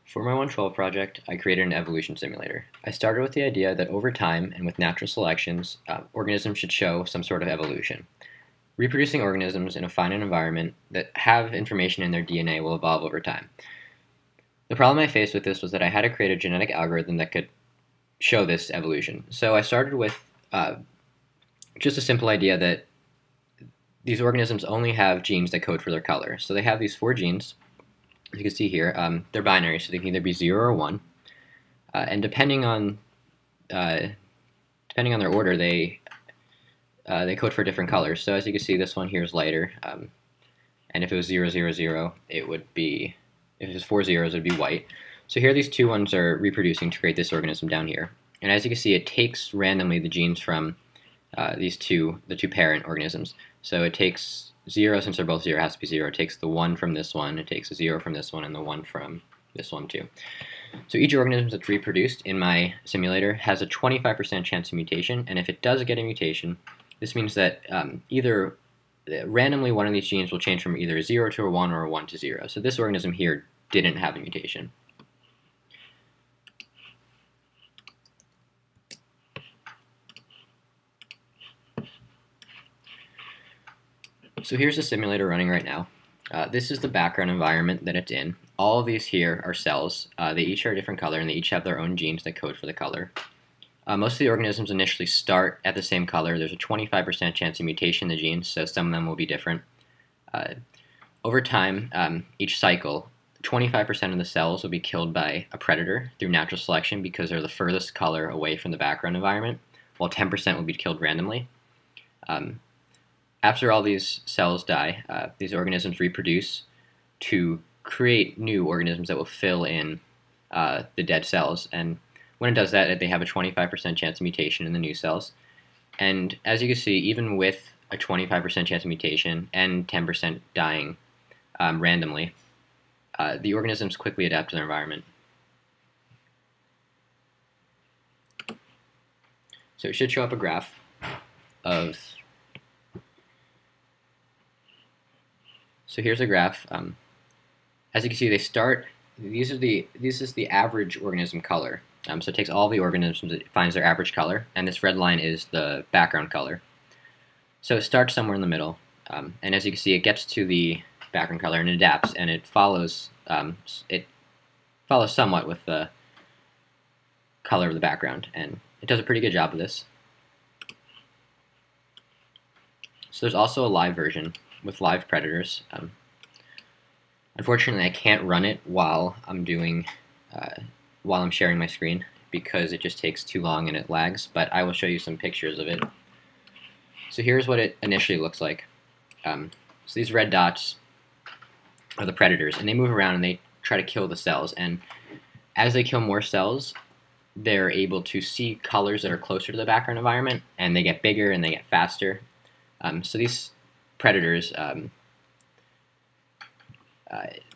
For my 112 project, I created an evolution simulator. I started with the idea that over time and with natural selections, organisms should show some sort of evolution. Reproducing organisms in a finite environment that have information in their DNA will evolve over time. The problem I faced with this was that I had to create a genetic algorithm that could show this evolution. So I started with just a simple idea that these organisms only have genes that code for their color. So they have these 4 genes. As you can see here, they're binary, so they can either be 0 or 1. And depending on their order, they code for different colors. So as you can see, this one here is lighter, and if it was 0, 0, 0, it would be, if it was 4 zeros, it would be white. So here these 2 ones are reproducing to create this organism down here. And as you can see, it takes randomly the genes from the 2 parent organisms. So it takes 0, since they're both 0, it has to be 0. It takes the 1 from this one, it takes a 0 from this one, and the 1 from this one too. So each organism that's reproduced in my simulator has a 25% chance of mutation, and if it does get a mutation, this means that either randomly one of these genes will change from either a 0 to a 1 or a 1 to 0. So this organism here didn't have a mutation. So here's the simulator running right now. This is the background environment that it's in. All of these here are cells. They each are a different color, and they each have their own genes that code for the color. Most of the organisms initially start at the same color. There's a 25% chance of mutation in the genes, so some of them will be different. Over time, each cycle, 25% of the cells will be killed by a predator through natural selection because they're the furthest color away from the background environment, while 10% will be killed randomly. After all these cells die, these organisms reproduce to create new organisms that will fill in the dead cells. And when it does that, they have a 25% chance of mutation in the new cells. And as you can see, even with a 25% chance of mutation and 10% dying randomly, the organisms quickly adapt to their environment. So it should show up a graph of. So here's a graph. As you can see, they start. This is the average organism color. So it takes all the organisms, it finds their average color, and this red line is the background color. So it starts somewhere in the middle, and as you can see, it gets to the background color and it adapts, and it follows. It follows somewhat with the color of the background, and it does a pretty good job of this. So there's also a live version with live predators. Unfortunately, I can't run it while I'm sharing my screen because it just takes too long and it lags, but I will show you some pictures of it. So here's what it initially looks like. So these red dots are the predators, and they move around and they try to kill the cells, and as they kill more cells, they're able to see colors that are closer to the background environment, and they get bigger and they get faster. So these predators,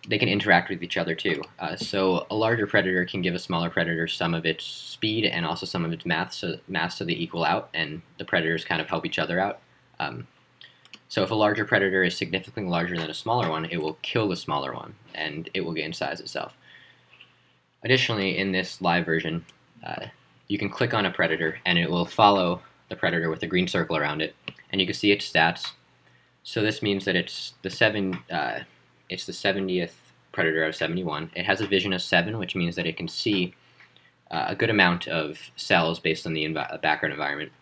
they can interact with each other too. So a larger predator can give a smaller predator some of its speed and also some of its mass, so they equal out, and the predators kind of help each other out. So if a larger predator is significantly larger than a smaller one, it will kill the smaller one, and it will gain size itself. Additionally, in this live version, you can click on a predator, and it will follow the predator with a green circle around it, and you can see its stats. So this means that it's the 70th predator out of 71. It has a vision of 7, which means that it can see a good amount of cells based on the background environment,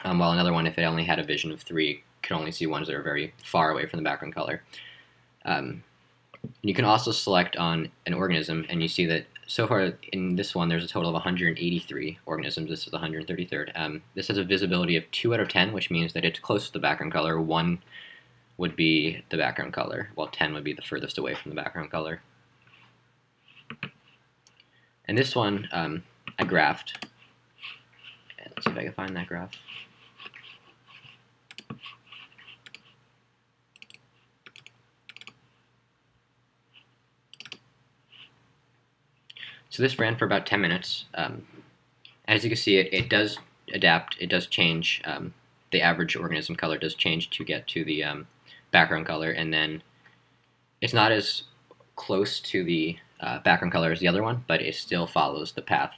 while another one, if it only had a vision of 3, could only see ones that are very far away from the background color. You can also select on an organism, and you see that so far in this one there's a total of 183 organisms. This is the 133rd. This has a visibility of 2 out of 10, which means that it's close to the background color. 1 would be the background color, while 10 would be the furthest away from the background color. And this one I graphed. Let's see if I can find that graph. So this ran for about 10 minutes. As you can see, it does adapt, it does change. The average organism color does change to get to the background color, and then it's not as close to the background color as the other one, but it still follows the path